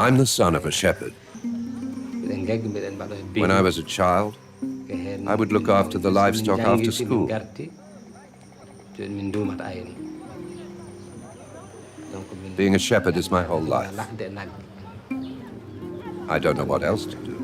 I'm the son of a shepherd. When I was a child, I would look after the livestock after school. Being a shepherd is my whole life. I don't know what else to do.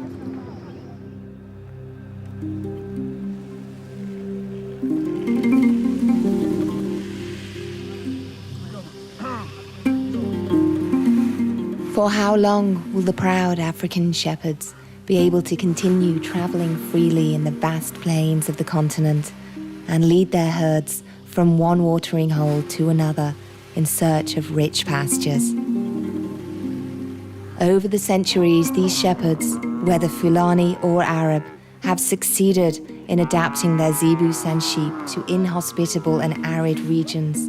For how long will the proud African shepherds be able to continue traveling freely in the vast plains of the continent and lead their herds from one watering hole to another in search of rich pastures? Over the centuries, these shepherds, whether Fulani or Arab, have succeeded in adapting their zebus and sheep to inhospitable and arid regions,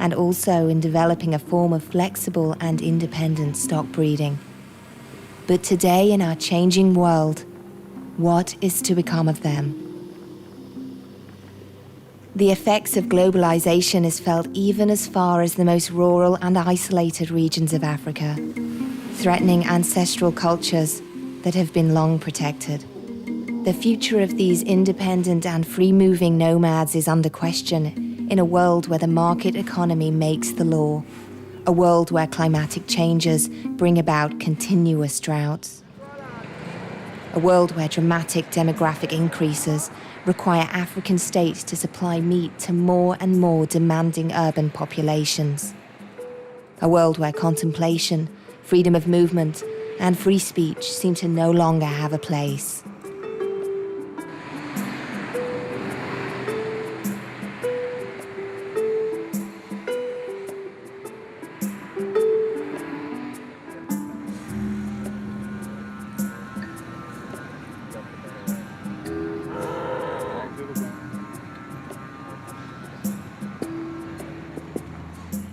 and also in developing a form of flexible and independent stock breeding. But today, in our changing world, what is to become of them? The effects of globalization is felt even as far as the most rural and isolated regions of Africa, threatening ancestral cultures that have been long protected. The future of these independent and free-moving nomads is under question in a world where the market economy makes the law, a world where climatic changes bring about continuous droughts, a world where dramatic demographic increases require African states to supply meat to more and more demanding urban populations, a world where contemplation, freedom of movement, and free speech seem to no longer have a place.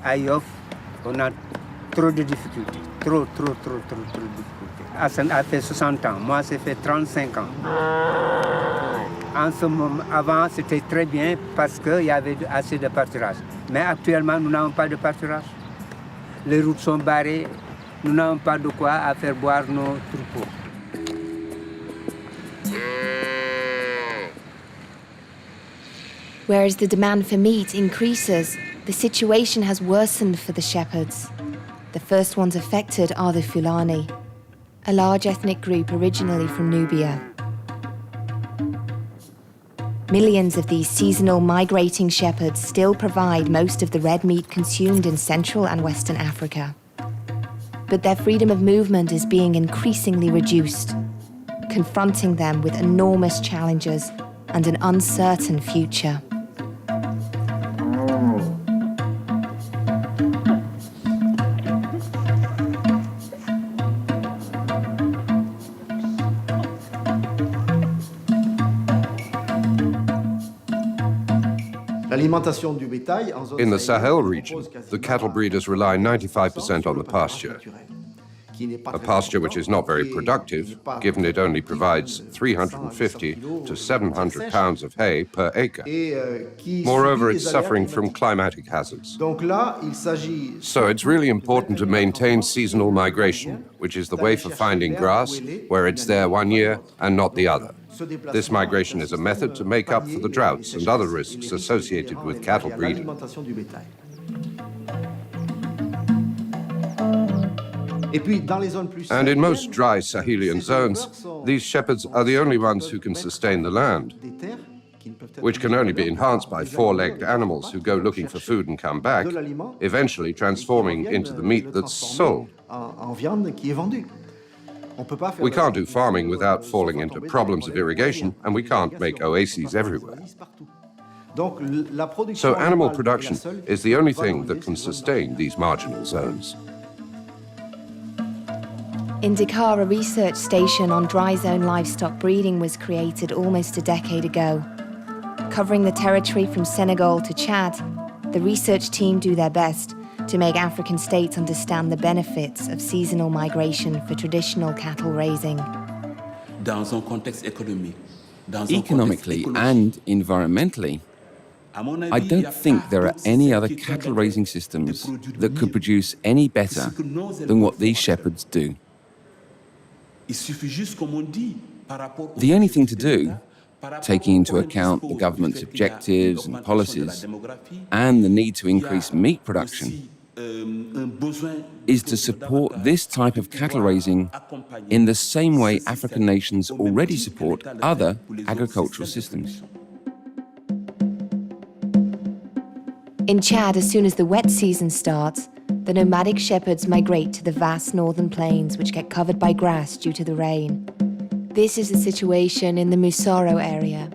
À Yoff, on a trop de difficultés, trop de difficultés. Hassan a fait 60 ans, moi j'ai fait 35 ans. En ce moment, avant, c'était très bien parce qu'il y avait assez de pâturage. Mais actuellement, nous n'avons pas de pâturage. Les routes sont barrées, nous n'avons pas de quoi faire boire nos troupeaux. Whereas the demand for meat increases, the situation has worsened for the shepherds. The first ones affected are the Fulani, a large ethnic group originally from Nubia. Millions of these seasonal migrating shepherds still provide most of the red meat consumed in Central and Western Africa. But their freedom of movement is being increasingly reduced, confronting them with enormous challenges and an uncertain future. In the Sahel region, the cattle breeders rely 95% on the pasture. A pasture which is not very productive, given it only provides 350 to 700 pounds of hay per acre. Moreover, it's suffering from climatic hazards. So it's really important to maintain seasonal migration, which is the way for finding grass where it's there one year and not the other. This migration is a method to make up for the droughts and other risks associated with cattle breeding. And in most dry Sahelian zones, these shepherds are the only ones who can sustain the land, which can only be enhanced by four-legged animals who go looking for food and come back, eventually transforming into the meat that's sold. We can't do farming without falling into problems of irrigation, and we can't make oases everywhere. So animal production is the only thing that can sustain these marginal zones. In Dakar, a research station on dry zone livestock breeding was created almost a decade ago. Covering the territory from Senegal to Chad, the research team do their best to make African states understand the benefits of seasonal migration for traditional cattle raising. Economically and environmentally, I don't think there are any other cattle raising systems that could produce any better than what these shepherds do. The only thing to do, taking into account the government's objectives and policies and the need to increase meat production, is to support this type of cattle raising in the same way African nations already support other agricultural systems. In Chad, as soon as the wet season starts, the nomadic shepherds migrate to the vast northern plains which get covered by grass due to the rain. This is the situation in the Musoro area.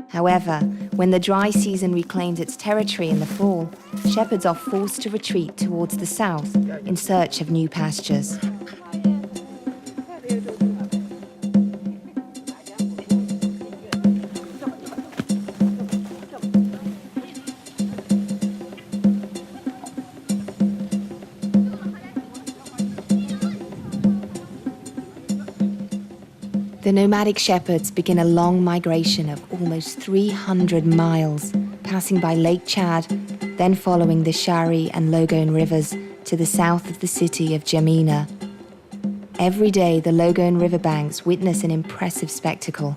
However, when the dry season reclaims its territory in the fall, shepherds are forced to retreat towards the south in search of new pastures. The nomadic shepherds begin a long migration of almost 300 miles, passing by Lake Chad, then following the Shari and Logone rivers to the south of the city of Jamina. Every day, the Logone riverbanks witness an impressive spectacle.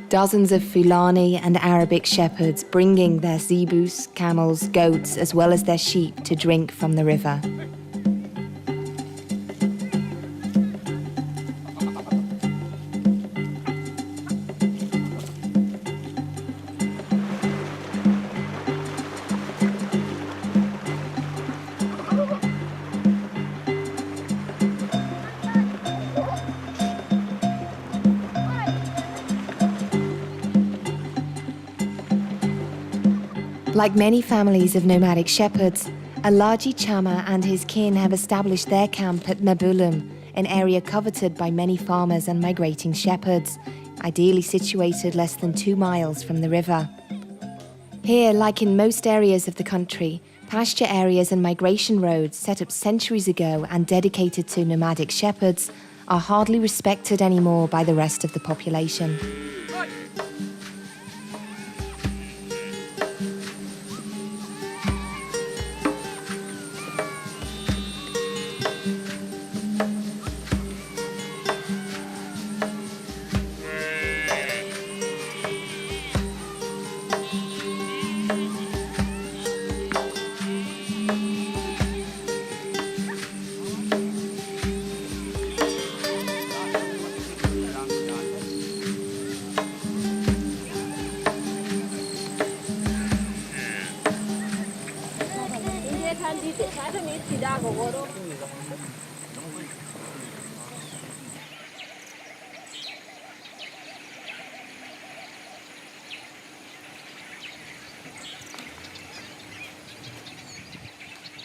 Dozens of Fulani and Arabic shepherds bringing their zebus, camels, goats, as well as their sheep to drink from the river. Like many families of nomadic shepherds, Alaji Chama and his kin have established their camp at Mabulum, an area coveted by many farmers and migrating shepherds, ideally situated less than 2 miles from the river. Here, like in most areas of the country, pasture areas and migration roads set up centuries ago and dedicated to nomadic shepherds are hardly respected anymore by the rest of the population.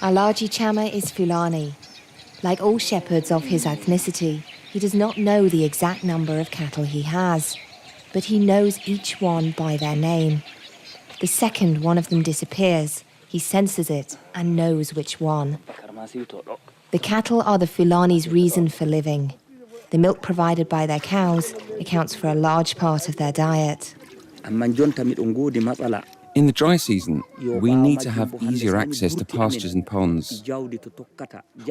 Alaji Chama is Fulani. Like all shepherds of his ethnicity, he does not know the exact number of cattle he has, but he knows each one by their name. The second one of them disappears, he senses it and knows which one. The cattle are the Fulani's reason for living. The milk provided by their cows accounts for a large part of their diet. In the dry season, we need to have easier access to pastures and ponds.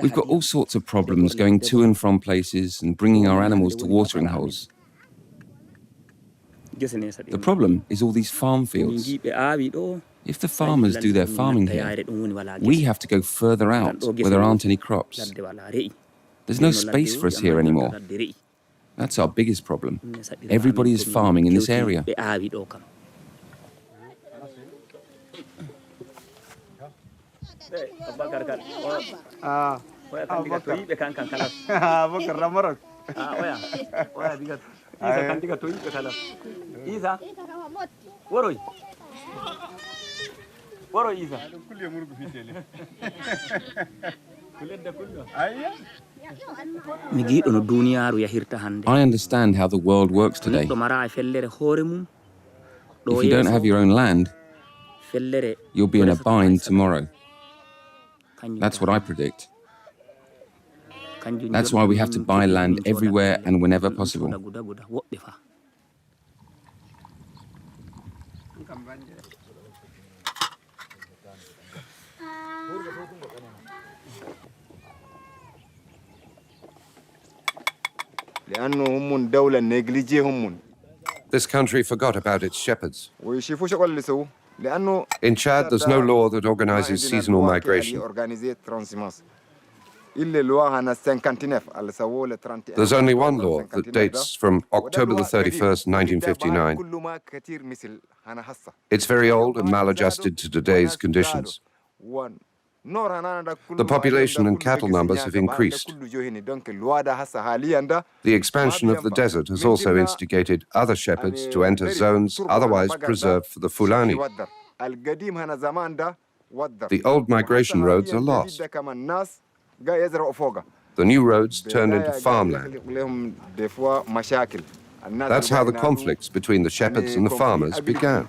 We've got all sorts of problems going to and from places and bringing our animals to watering holes. The problem is all these farm fields. If the farmers do their farming here, we have to go further out where there aren't any crops. There's no space for us here anymore. That's our biggest problem. Everybody is farming in this area. I understand how the world works today. If you don't have your own land, you'll be in a bind tomorrow. That's what I predict. That's why we have to buy land everywhere and whenever possible. This country forgot about its shepherds. In Chad, there's no law that organizes seasonal migration. There's only one law that dates from October the 31st, 1959. It's very old and maladjusted to today's conditions. The population and cattle numbers have increased. The expansion of the desert has also instigated other shepherds to enter zones otherwise preserved for the Fulani. The old migration roads are lost. The new roads turned into farmland. That's how the conflicts between the shepherds and the farmers began.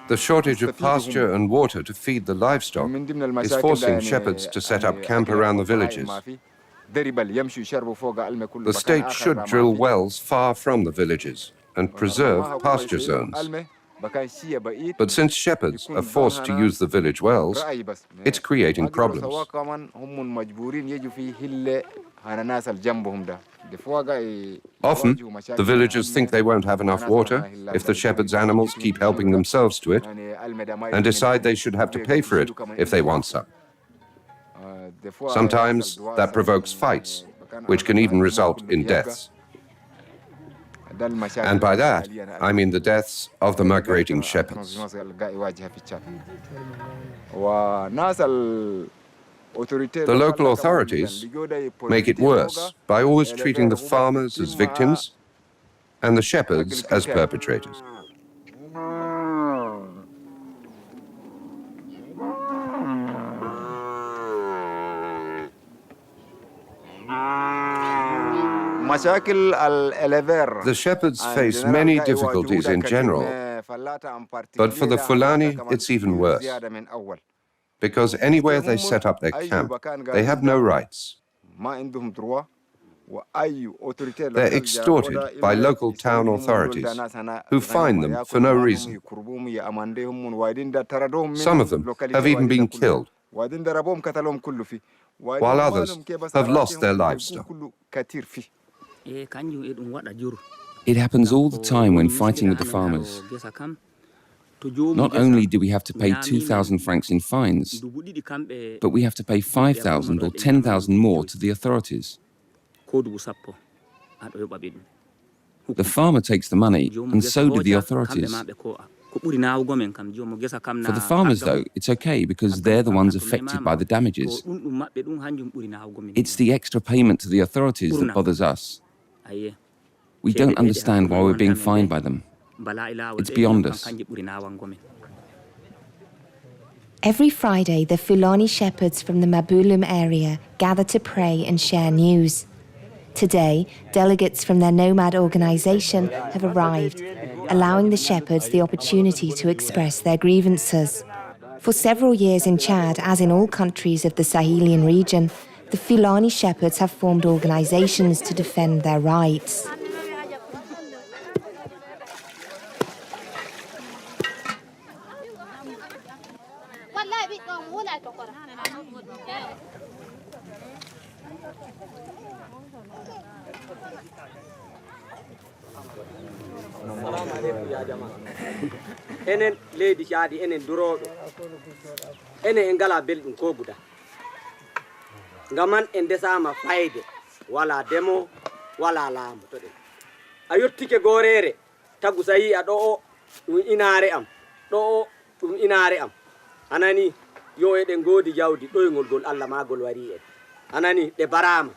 The shortage of pasture and water to feed the livestock is forcing shepherds to set up camp around the villages. The state should drill wells far from the villages and preserve pasture zones. But since shepherds are forced to use the village wells, it's creating problems. Often, the villagers think they won't have enough water if the shepherds' animals keep helping themselves to it, and decide they should have to pay for it if they want some. Sometimes that provokes fights, which can even result in deaths. And by that, I mean the deaths of the migrating shepherds. The local authorities make it worse by always treating the farmers as victims and the shepherds as perpetrators. The shepherds face many difficulties in general, but for the Fulani, it's even worse. Because anywhere they set up their camp, they have no rights. They're extorted by local town authorities, who fine them for no reason. Some of them have even been killed, while others have lost their livestock. It happens all the time when fighting with the farmers. Not only do we have to pay 2,000 francs in fines, but we have to pay 5,000 or 10,000 more to the authorities. The farmer takes the money, and so do the authorities. For the farmers, though, it's okay because they're the ones affected by the damages. It's the extra payment to the authorities that bothers us. We don't understand why we're being fined by them. It's beyond us. Every Friday, the Fulani shepherds from the Mabulum area gather to pray and share news. Today, delegates from their nomad organization have arrived, allowing the shepherds the opportunity to express their grievances. For several years in Chad, as in all countries of the Sahelian region, the Fulani shepherds have formed organizations to defend their rights. Enen leydi caadi enen duroɓe enen en ngala belɗum ko guda ngaman en desama fayde wala demo wala laamu to ɗen a yettike gorere tagu sa yi a ɗo o ɗum inaare am ɗo o ɗum inaare am anani yo eɗen goodi jawdi ɗoygol gol Allah magol wari en anani ɗe barama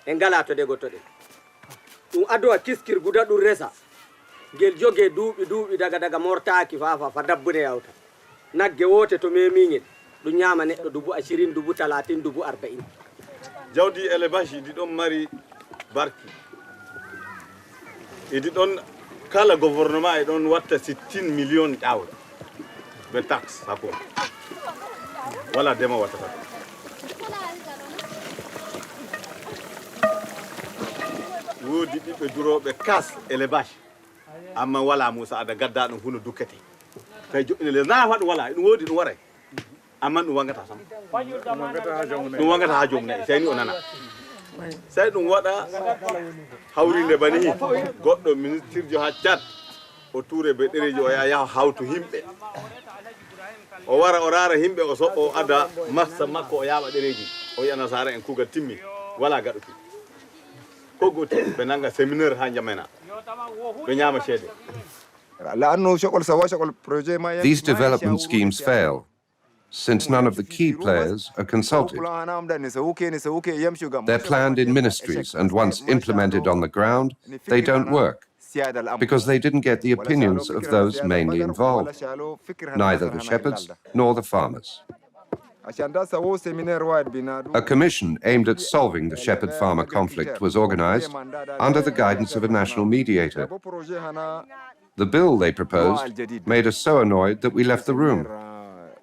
en ngala to dego to ɗen ɗum adowa kiskir guda ɗum resa gel joge duuɓi daga mortaki fa dabbune yawta nagge wote to memingel ɗum ñama neɗɗo dubu 20 dubu 30 dubu 40 jawdi élevage ɗi ɗon mari barki idi ɗon kala gouvernement e ɗon watta 60 million ƴawɗo ɓe taxe hakko wala dema wattata woodi ɓiɓɓe duroɓe kas élevage amma wala musa ada gadda ɗum huno dukkete kay joɗɗine les na waɗum wala ɗum woodi ɗum waray amma ɗum wangata sam ɗum wangata ha joomum nayi seyni o nana sey ɗum waɗa hawrinde bani hi goɗɗo ministre jo ha Tchad o toure be ɗereji o yaha hawtu himɓe o wara o rara himɓe o so o ada massa makko o yaɓa ɗereji o yiya nasara en kugal timmi wala gaɗuki ko goti ɓe nanga séminaire ha jamena ɓe ñama ceede. These development schemes fail, since none of the key players are consulted. They're planned in ministries, and once implemented on the ground, they don't work, because they didn't get the opinions of those mainly involved, neither the shepherds nor the farmers. A commission aimed at solving the shepherd-farmer conflict was organized under the guidance of a national mediator. The bill they proposed made us so annoyed that we left the room,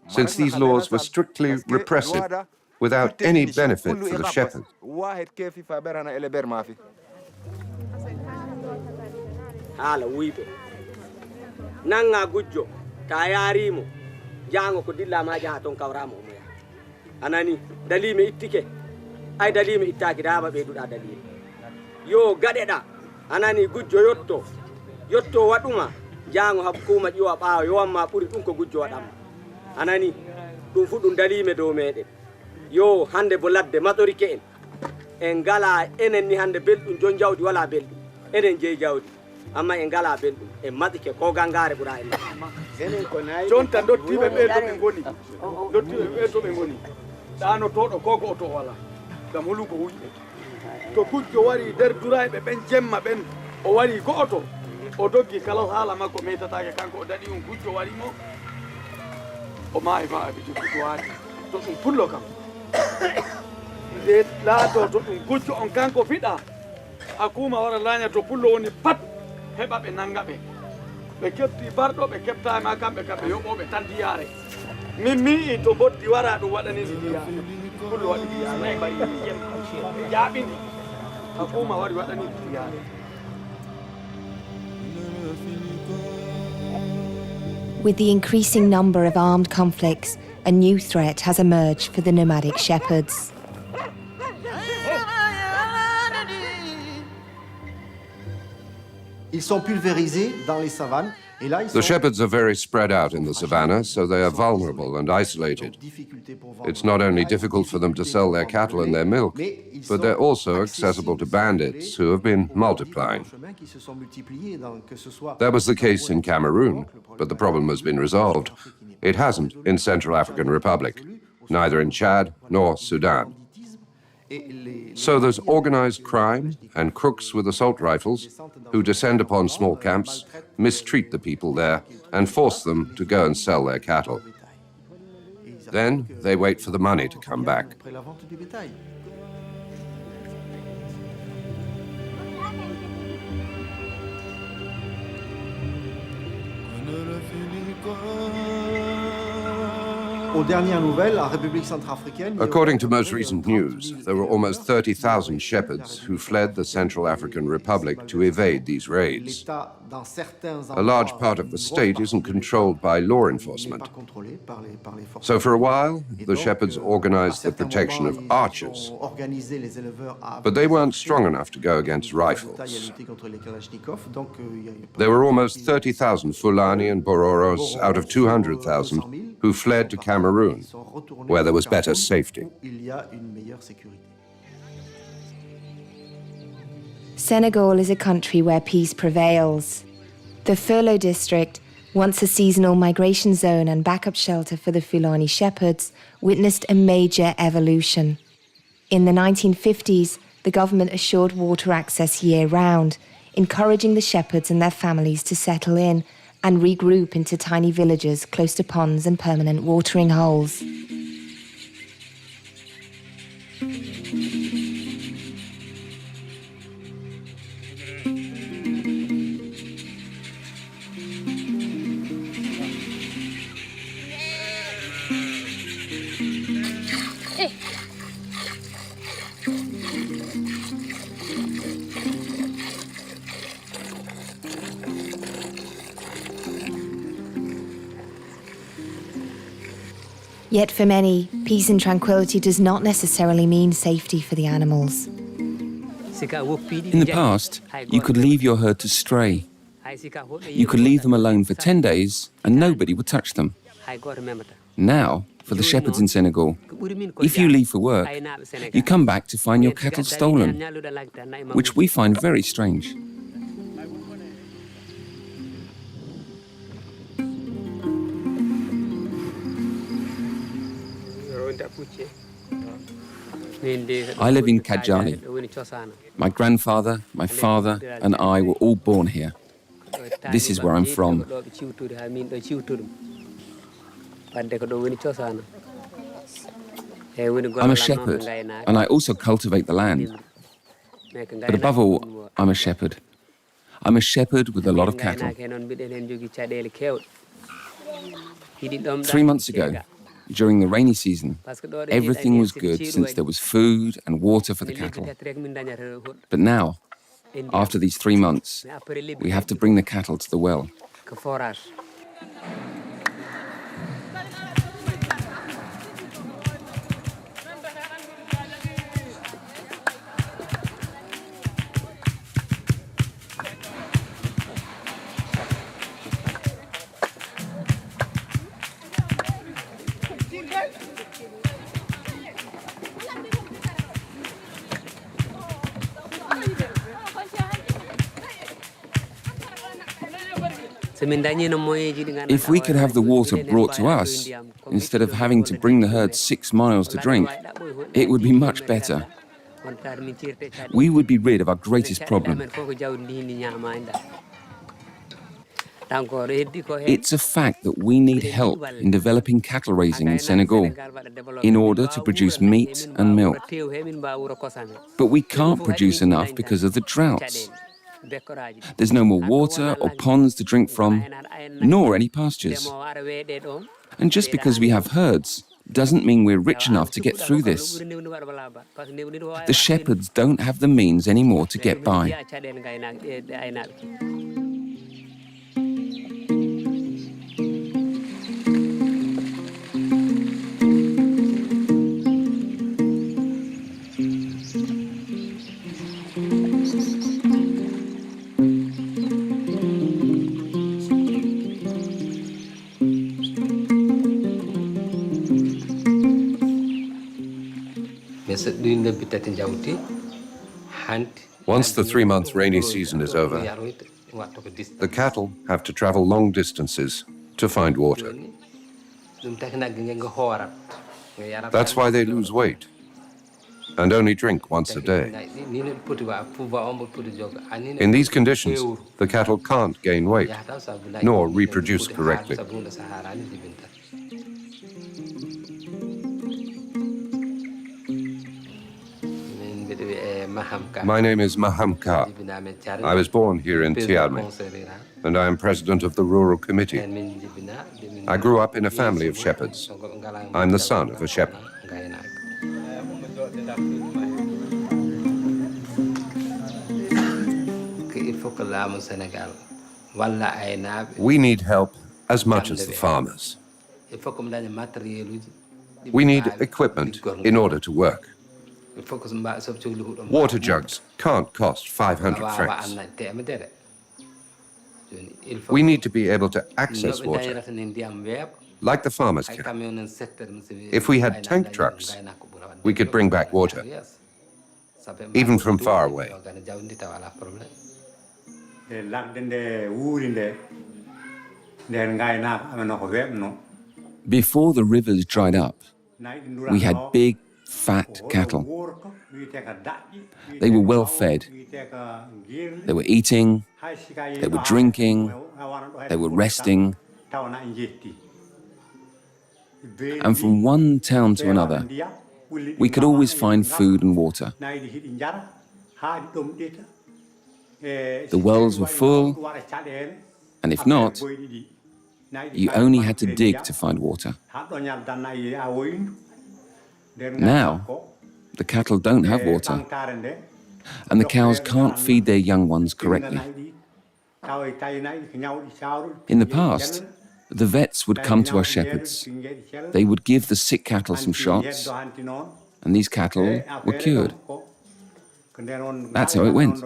since these laws were strictly repressive, without any benefit for the shepherd. Hala wiiɓe nanga gujjo ta yarimo jango ko dilla ma jaha ton kawrama o moya anani dalime ittike ay dalime ittaki dama ɓeyduɗa dalime yo gaɗeɗa anani gujjo yotto waɗuma jango hakkuma ƴiwa ɓaawa yowanma ɓuri ɗum ko gujjo waɗamma anani ɗum fu ɗum dalime dow meɗen yo hande bo ladde matorike en ngala enen ni hande belɗum jon jawdi wala belɗum enen jeeyi jawdi amma en ngala belɗum en maɗike ko gangare ɓuura en jonta dottiɓe ɓe to ɓe goni dottiɓe ɓe to ɓe goni ɗanotoɗo koko oto wala gam holugo huyɓe to gujjo wari nder durayɓe ɓen jemma ɓen o wari go'oto o doggi kala haala makko mettatake kanko o daɗi on gujjo warimo o maayi ma abiti gujjo waati to ɗum pullo kam nde laato to ɗum gujjo on kanko fiɗa hakuma wara laña to pullo woni pat heɓa ɓe nanga ɓe kefti barɗo ɓe keftama kamɓe kamɓe yoɓoɓe tan diyare min mii to boddi wara ɗum waɗani ndi diyare pullo waɗi diyare nayi mbayi ɓe jaaɓidi hakuma wari waɗani ndi diyare. With the increasing number of armed conflicts, a new threat has emerged for the nomadic shepherds. Ils sont pulvérisés dans les savanes. The shepherds are very spread out in the savannah, so they are vulnerable and isolated. It's not only difficult for them to sell their cattle and their milk, but they're also accessible to bandits who have been multiplying. That was the case in Cameroon, but the problem has been resolved. It hasn't in Central African Republic, neither in Chad nor Sudan. So there's organized crime and crooks with assault rifles who descend upon small camps, mistreat the people there, and force them to go and sell their cattle. Then they wait for the money to come back. Aux dernières nouvelles, la République centrafricaine... According to most recent news, there were almost 30,000 shepherds who fled the Central African Republic to evade these raids. A large part of the state isn't controlled by law enforcement. So for a while, the shepherds organized the protection of archers, but they weren't strong enough to go against rifles. There were almost 30,000 Fulani and Bororos out of 200,000 who fled to Cameroon, where there was better safety. Senegal is a country where peace prevails. The Furlough district, once a seasonal migration zone and backup shelter for the Fulani shepherds, witnessed a major evolution. In the 1950s, the government assured water access year-round, encouraging the shepherds and their families to settle in and regroup into tiny villages close to ponds and permanent watering holes. Yet for many, peace and tranquility does not necessarily mean safety for the animals. In the past, you could leave your herd to stray. You could leave them alone for 10 days and nobody would touch them. Now, for the shepherds in Senegal, if you leave for work, you come back to find your cattle stolen, which we find very strange. I live in Kajali. My grandfather, my father, and I were all born here. This is where I'm from. I'm a shepherd, and I also cultivate the land. But above all, I'm a shepherd. I'm a shepherd with a lot of cattle. 3 months ago, during the rainy season, everything was good since there was food and water for the cattle. But now, after these 3 months, we have to bring the cattle to the well. If we could have the water brought to us, instead of having to bring the herd 6 miles to drink, it would be much better. We would be rid of our greatest problem. It's a fact that we need help in developing cattle raising in Senegal in order to produce meat and milk. But we can't produce enough because of the droughts. There's no more water or ponds to drink from, nor any pastures. And just because we have herds doesn't mean we're rich enough to get through this. The shepherds don't have the means anymore to get by. Once the 3-month rainy season is over, the cattle have to travel long distances to find water. That's why they lose weight and only drink once a day. In these conditions, the cattle can't gain weight, nor reproduce correctly. My name is Mahamka. I was born here in Tialme, and I am president of the Rural Committee. I grew up in a family of shepherds. I'm the son of a shepherd. We need help as much as the farmers. We need equipment in order to work. Water jugs can't cost 500 francs. We need to be able to access water, like the farmers can. If we had tank trucks, we could bring back water, even from far away. Before the rivers dried up, we had big, fat cattle. They were well fed. They were eating, they were drinking, they were resting. And from one town to another, we could always find food and water. The wells were full, and if not, you only had to dig to find water. Now, the cattle don't have water, and the cows can't feed their young ones correctly. In the past, the vets would come to our shepherds. They would give the sick cattle some shots, and these cattle were cured. That's how it went.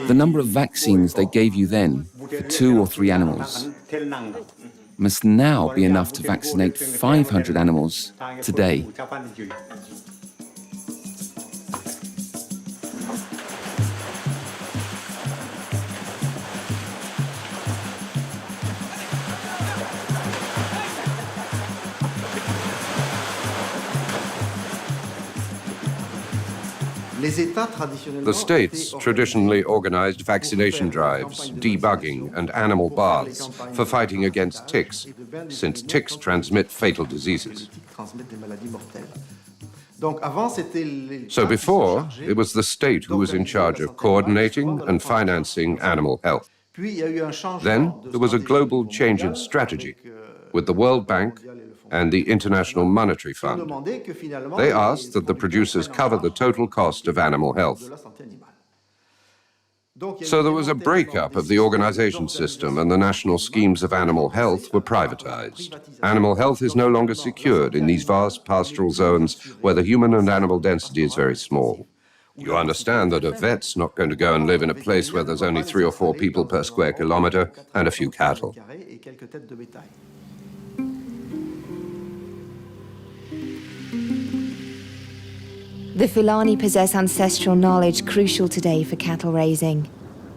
The number of vaccines they gave you then for 2 or 3 animals must now be enough to vaccinate 500 animals today. The states traditionally organized vaccination drives, debugging, and animal baths for fighting against ticks, since ticks transmit fatal diseases. So before, it was the state who was in charge of coordinating and financing animal health. Then there was a global change in strategy with the World Bank and the International Monetary Fund. They asked that the producers cover the total cost of animal health. So there was a breakup of the organization system, and the national schemes of animal health were privatized. Animal health is no longer secured in these vast pastoral zones where the human and animal density is very small. You understand that a vet's not going to go and live in a place where there's only 3 or 4 people per square kilometer and a few cattle. The Fulani possess ancestral knowledge crucial today for cattle raising.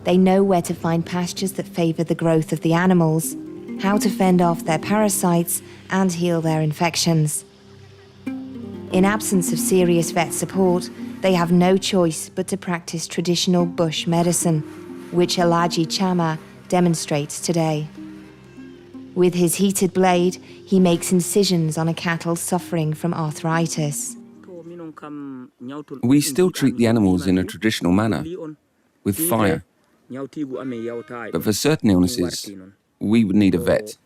They know where to find pastures that favor the growth of the animals, how to fend off their parasites, and heal their infections. In absence of serious vet support, they have no choice but to practice traditional bush medicine, which Alaji Chama demonstrates today. With his heated blade, he makes incisions on a cattle suffering from arthritis. We still treat the animals in a traditional manner, with fire. But for certain illnesses, we would need a vet.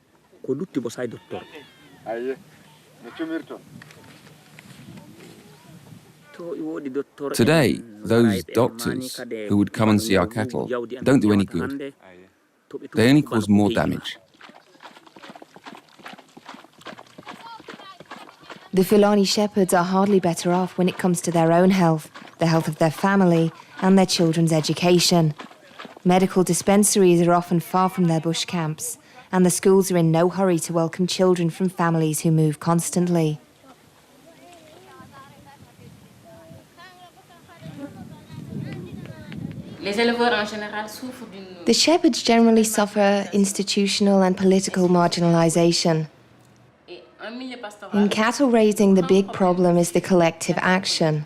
Today, those doctors who would come and see our cattle don't do any good. They only cause more damage. The Fulani shepherds are hardly better off when it comes to their own health, the health of their family, and their children's education. Medical dispensaries are often far from their bush camps, and the schools are in no hurry to welcome children from families who move constantly. The shepherds generally suffer institutional and political marginalization. In cattle raising, the big problem is the collective action.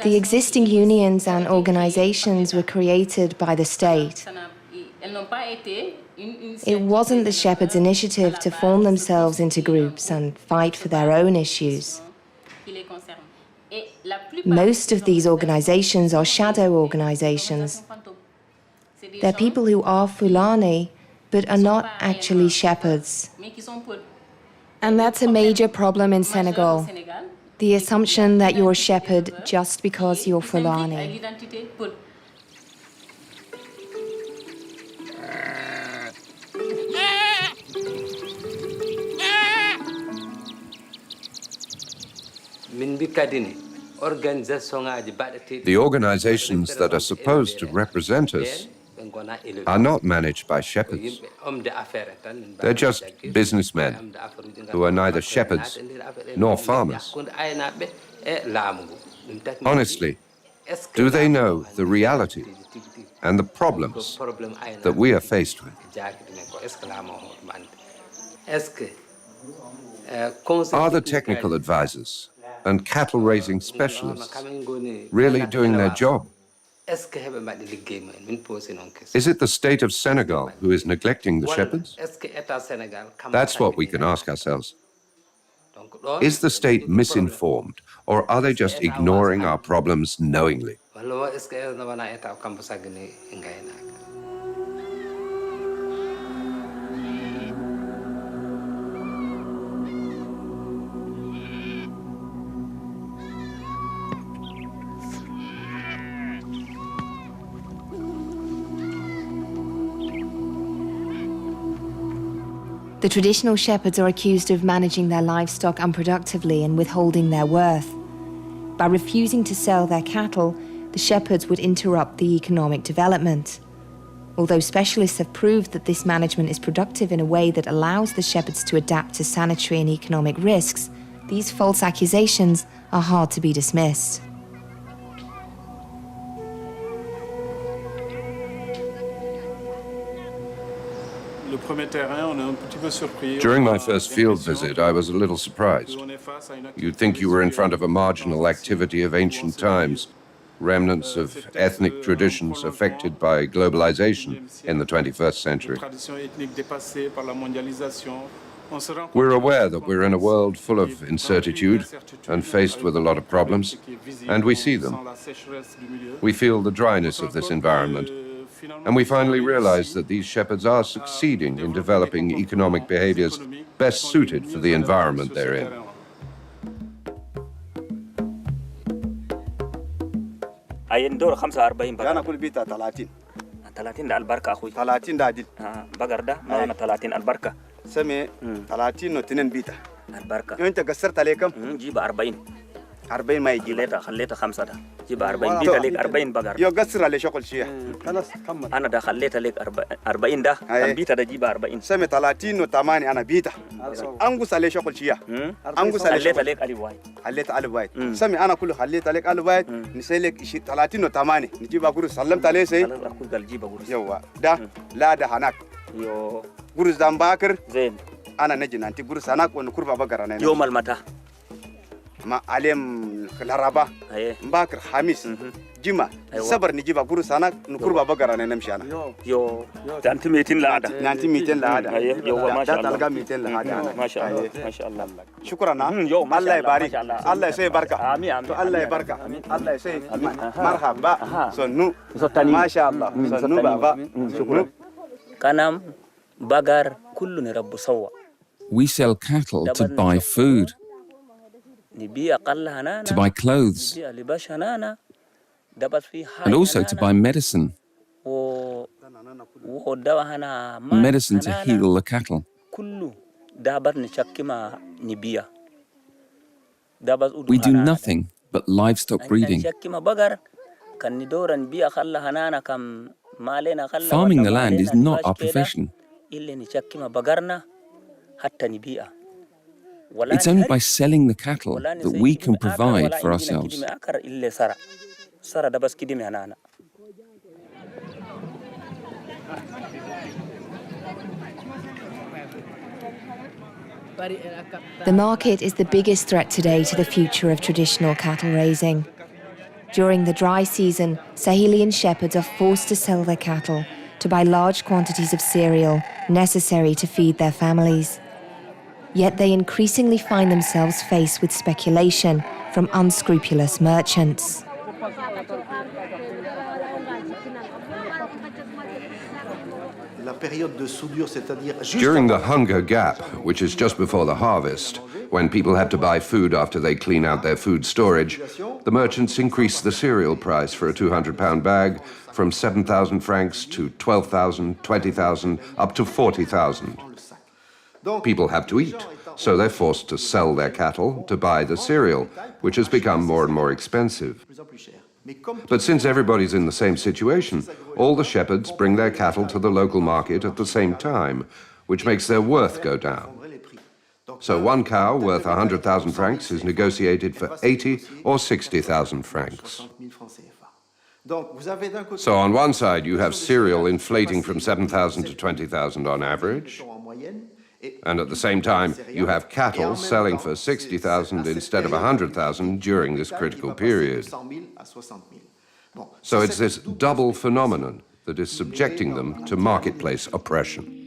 The existing unions and organizations were created by the state. It wasn't the shepherds' initiative to form themselves into groups and fight for their own issues. Most of these organizations are shadow organizations. They're people who are Fulani, but are not actually shepherds. And that's a major problem in Senegal. The assumption that you're a shepherd just because you're Fulani. The organizations that are supposed to represent us are not managed by shepherds. They're just businessmen who are neither shepherds nor farmers. Honestly, do they know the reality and the problems that we are faced with? Are the technical advisors and cattle-raising specialists really doing their job? Is it the state of Senegal who is neglecting the shepherds? That's what we can ask ourselves. Is the state misinformed, or are they just ignoring our problems knowingly? The traditional shepherds are accused of managing their livestock unproductively and withholding their worth. By refusing to sell their cattle, the shepherds would interrupt the economic development. Although specialists have proved that this management is productive in a way that allows the shepherds to adapt to sanitary and economic risks, these false accusations are hard to be dismissed. During my first field visit, I was a little surprised. You'd think you were in front of a marginal activity of ancient times, remnants of ethnic traditions affected by globalization in the 21st century. We're aware that we're in a world full of incertitude and faced with a lot of problems, and we see them. We feel the dryness of this environment, and we finally realize that these shepherds are succeeding in developing economic behaviors best suited for the environment they're in. دور 45 بقر انا كل بيتها 30 30 ده البركه اخوي 30 ده عدل بقر ده معنا 30 البركه سمي 30 و2 بيتها البركه انت قصرت عليه كم؟ جيب 40 40 ما يجي خليتها 5 ده جيب 40 بيت لك 40 بقر يو قصر عليه شغل شيء خلاص كمل انا ده خليتها لك 40 ده البيت ده جيب 40 سمي 30 و8 انا بيتها انقص عليه شغل شيء انقص عليه خليتها لك الف واحد خليت الف واحد سمي انا كله خليت عليك الف واحد نسلك 30 و8 نجيب قرص سلمت عليه سي خلاص قال جيب قرص يوا ده لا ده هناك يو قرص ده مباكر زين انا نجي انت قرص هناك ونكربه بقره انا يوم المتى ما عليهم الهرباء مباكر خميس جمعة صبر نجيب قرص هناك نكربه بقره انا نمشي انا يو انت 200 لعاده انت 200 لعاده يو ما شاء الله تلقى 200 لعاده ما شاء الله ما شاء الله شكرا الله يبارك الله يسوي بركه امين الله يبارك الله يسوي مرحبا سنو ما شاء الله سنو بابا شكرا كنم بقر كله رب سوا. We sell cattle to buy food, to buy clothes, and also to buy medicine. Medicine to heal the cattle. We do nothing but livestock breeding. Farming the land is not our profession. It's only by selling the cattle that we can provide for ourselves. The market is the biggest threat today to the future of traditional cattle raising. During the dry season, Sahelian shepherds are forced to sell their cattle to to buy large quantities of cereal necessary to feed their families. Yet they increasingly find themselves faced with speculation from unscrupulous merchants. During the hunger gap, which is just before the harvest, when people have to buy food after they clean out their food storage, the merchants increase the cereal price for a 200-pound bag from 7,000 francs to 12,000, 20,000, up to 40,000. People have to eat, so they're forced to sell their cattle to buy the cereal, which has become more and more expensive. But since everybody's in the same situation, all the shepherds bring their cattle to the local market at the same time, which makes their worth go down. So one cow worth 100,000 francs is negotiated for 80 or 60,000 francs. So on one side you have cereal inflating from 7,000 to 20,000 on average, and at the same time you have cattle selling for 60,000 instead of 100,000 during this critical period. So it's this double phenomenon that is subjecting them to marketplace oppression.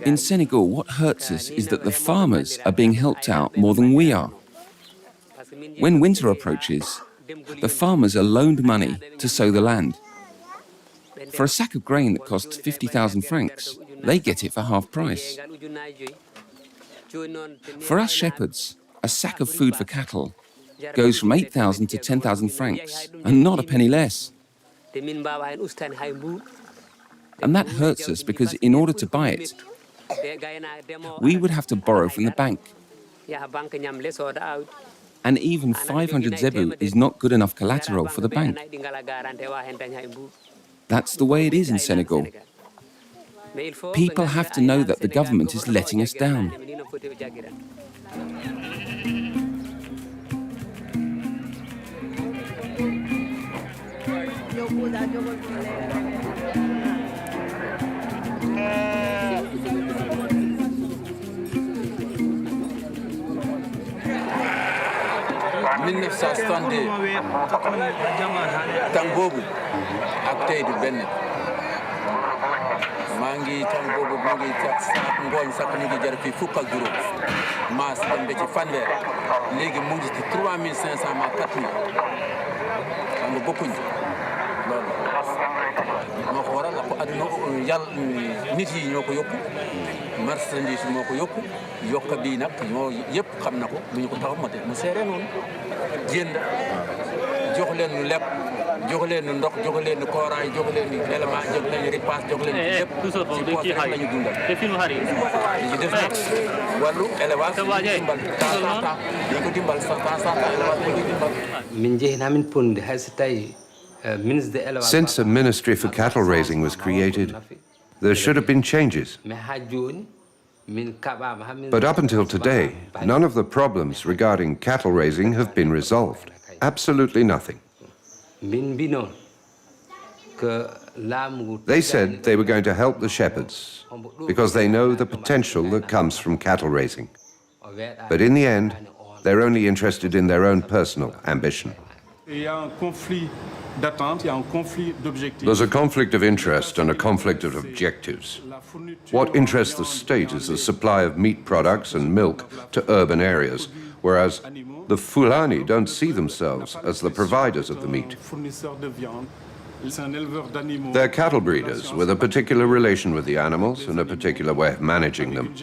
In Senegal, what hurts us is that the farmers are being helped out more than we are. When winter approaches, the farmers are loaned money to sow the land. For a sack of grain that costs 50,000 francs, they get it for half price. For us shepherds, a sack of food for cattle goes from 8,000 to 10,000 francs, and not a penny less. And that hurts us because in order to buy it, we would have to borrow from the bank. And even 500 zebu is not good enough collateral for the bank. That's the way it is in Senegal. People have to know that the government is letting us down. Tang boobu ak tey du benn maa ngi tang boobu mu ngi ngooñ sax ñu ngi jar fii fukk ak juróom maas dem ba ci fanweer léegi mu ngi ci 3,500 ma 4,000 xam nga bokkuñ loolu moo ko waral ko aduna yàlla nit yi ñoo ko yokku marchandise moo ko yokku yokka bii nag ñoo yëpp xam na ko lu ñu ko taxaw ma te mu seere noonu jënd jox leen nu lekk jox leen nu ndox jox leen nu kooraay jox leen nu élément jox leen ripaas jox leen lépp ci poos rek la ñu dundal li ci def nag wàllu élevage dimbal temps dañ ko dimbal temps élevage dañ ko dimbal min jeehina min ponde hay so tawi ministre de élevage Since a ministry for cattle raising was created, there should have been changes. mais ha jooni But up until today, none of the problems regarding cattle raising have been resolved. Absolutely nothing. They said they were going to help the shepherds because they know the potential that comes from cattle raising. But in the end, they're only interested in their own personal ambition. There's a conflict of interest and a conflict of objectives. What interests the state is the supply of meat products and milk to urban areas, whereas the Fulani don't see themselves as the providers of the meat. They're cattle breeders with a particular relation with the animals and a particular way of managing them.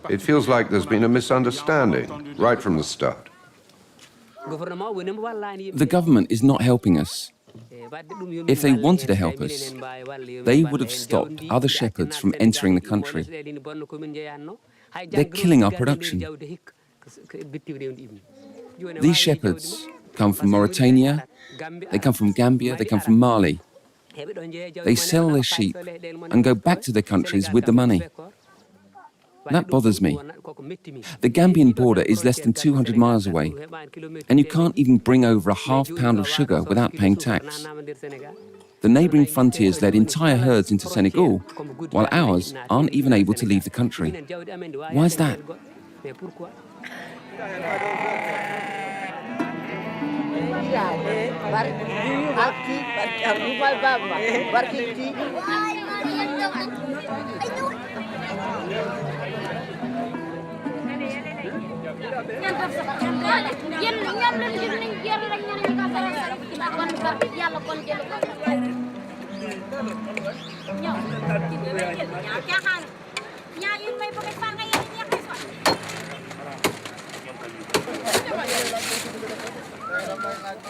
It feels like there's been a misunderstanding right from the start. The government is not helping us. If they wanted to help us, they would have stopped other shepherds from entering the country. They're killing our production. These shepherds come from Mauritania, they come from Gambia, they come from Mali. They sell their sheep and go back to their countries with the money. That bothers me. The Gambian border is less than 200 miles away, and you can't even bring over a half-pound of sugar without paying tax. The neighbouring frontiers led entire herds into Senegal, while ours aren't even able to leave the country. Why is that?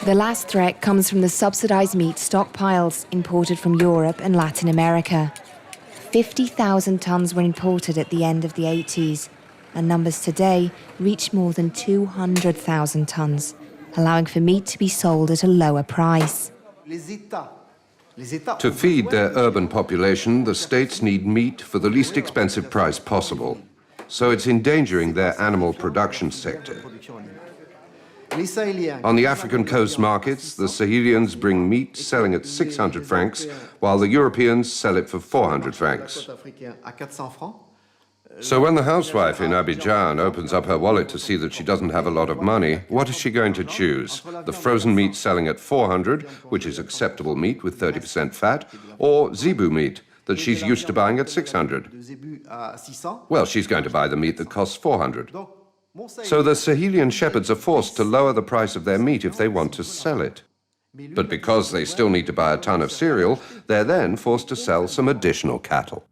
The last threat comes from the subsidized meat stockpiles imported from Europe and Latin America. 50,000 tons were imported at the end of the 80s, and numbers today reach more than 200,000 tons, allowing for meat to be sold at a lower price. To feed their urban population, the states need meat for the least expensive price possible, so it's endangering their animal production sector. On the African coast markets, the Sahelians bring meat selling at 600 francs, while the Europeans sell it for 400 francs. So when the housewife in Abidjan opens up her wallet to see that she doesn't have a lot of money, what is she going to choose? The frozen meat selling at 400, which is acceptable meat with 30% fat, or zebu meat that she's used to buying at 600? Well, she's going to buy the meat that costs 400. So the Sahelian shepherds are forced to lower the price of their meat if they want to sell it. But because they still need to buy a ton of cereal, they're then forced to sell some additional cattle.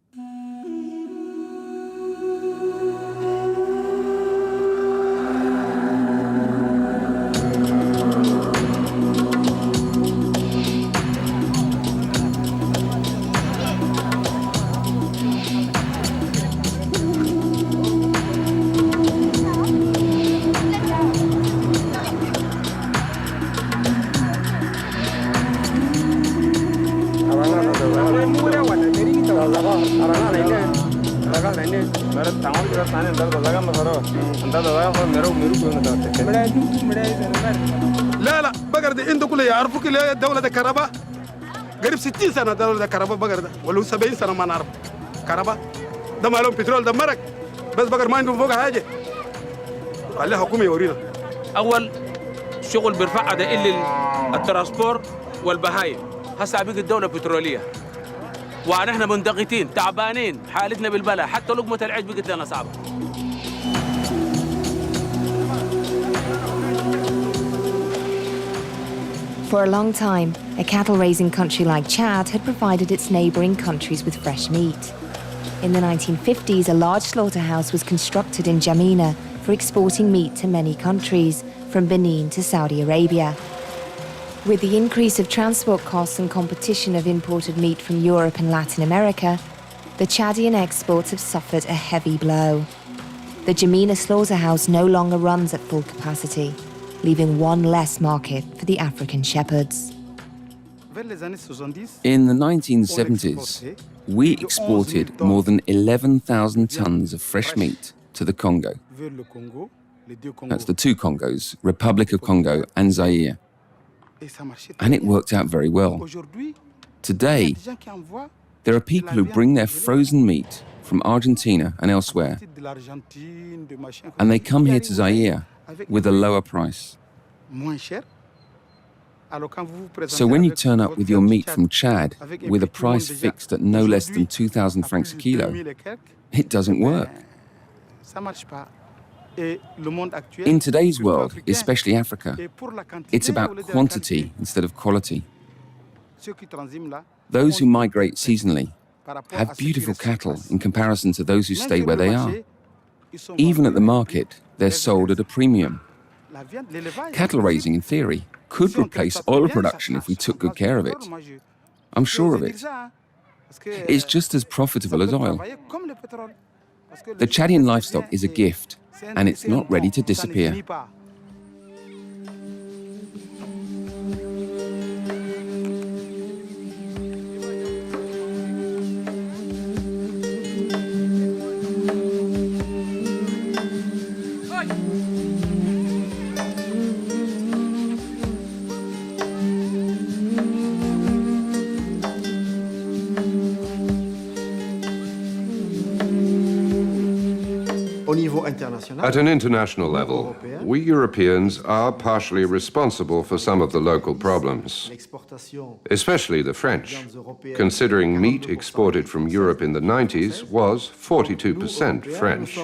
لا لا بقر ده عنده كله يعرفوا كله دولة كهرباء قريب 60 سنة دولة كهرباء بقر ده ولا 70 سنة ما نعرف كهرباء ده ما لهم بترول ده مرق بس بقر ما عندهم فوق حاجة خليها حكومة يورينا اول شغل بيرفعها ده اللي الترانسبور والبهايم هسه بقت الدولة بترولية ونحن منضغطين تعبانين حالتنا بالبلاء حتى لقمة العيش بقت لنا صعبة. For a long time, a cattle-raising country like Chad had provided its neighbouring countries with fresh meat. In the 1950s, a large slaughterhouse was constructed in Jamina for exporting meat to many countries, from Benin to Saudi Arabia. With the increase of transport costs and competition of imported meat from Europe and Latin America, the Chadian exports have suffered a heavy blow. The Jamina slaughterhouse no longer runs at full capacity, leaving one less market for the African shepherds. In the 1970s, we exported more than 11,000 tons of fresh meat to the Congo. That's the two Congos, Republic of Congo and Zaire. And it worked out very well. Today, there are people who bring their frozen meat from Argentina and elsewhere, and they come here to Zaire with a lower price. So when you turn up with your meat from Chad with a price fixed at no less than 2,000 francs a kilo, it doesn't work. In today's world, especially Africa, it's about quantity instead of quality. Those who migrate seasonally have beautiful cattle in comparison to those who stay where they are. Even at the market, they're sold at a premium. Cattle raising, in theory, could replace oil production if we took good care of it. I'm sure of it. It's just as profitable as oil. The Chadian livestock is a gift, and it's not ready to disappear. At an international level, we Europeans are partially responsible for some of the local problems, especially the French, considering meat exported from Europe in the 90s was 42% French.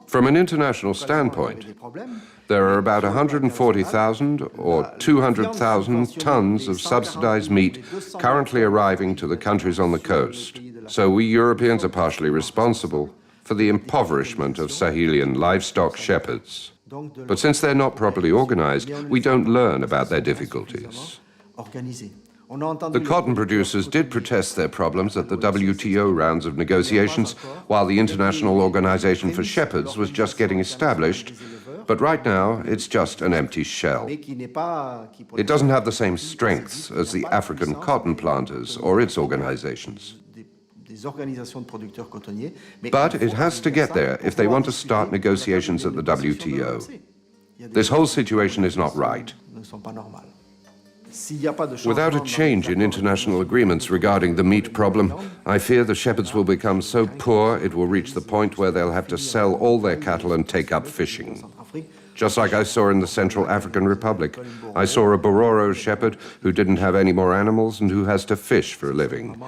From an international standpoint, there are about 140,000 or 200,000 tons of subsidized meat currently arriving to the countries on the coast. So we Europeans are partially responsible for the impoverishment of Sahelian livestock shepherds. But since they're not properly organized, we don't learn about their difficulties. The cotton producers did protest their problems at the WTO rounds of negotiations, while the International Organization for Shepherds was just getting established. But right now, it's just an empty shell. It doesn't have the same strengths as the African cotton planters or its organizations. But it has to get there if they want to start negotiations at the WTO. This whole situation is not right. Without a change in international agreements regarding the meat problem, I fear the shepherds will become so poor it will reach the point where they'll have to sell all their cattle and take up fishing. Just like I saw in the Central African Republic. I saw a Bororo shepherd who didn't have any more animals and who has to fish for a living.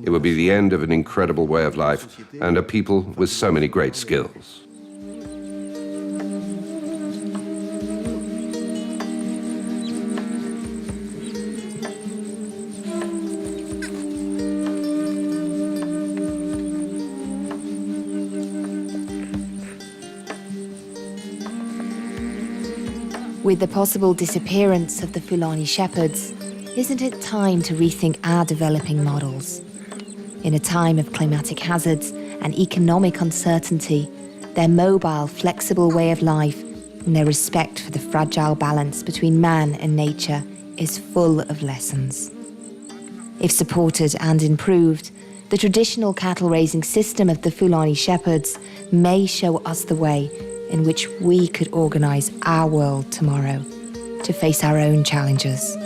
It would be the end of an incredible way of life and a people with so many great skills. With the possible disappearance of the Fulani shepherds, isn't it time to rethink our developing models? In a time of climatic hazards and economic uncertainty, their mobile, flexible way of life and their respect for the fragile balance between man and nature is full of lessons. If supported and improved, the traditional cattle-raising system of the Fulani shepherds may show us the way in which we could organise our world tomorrow to face our own challenges.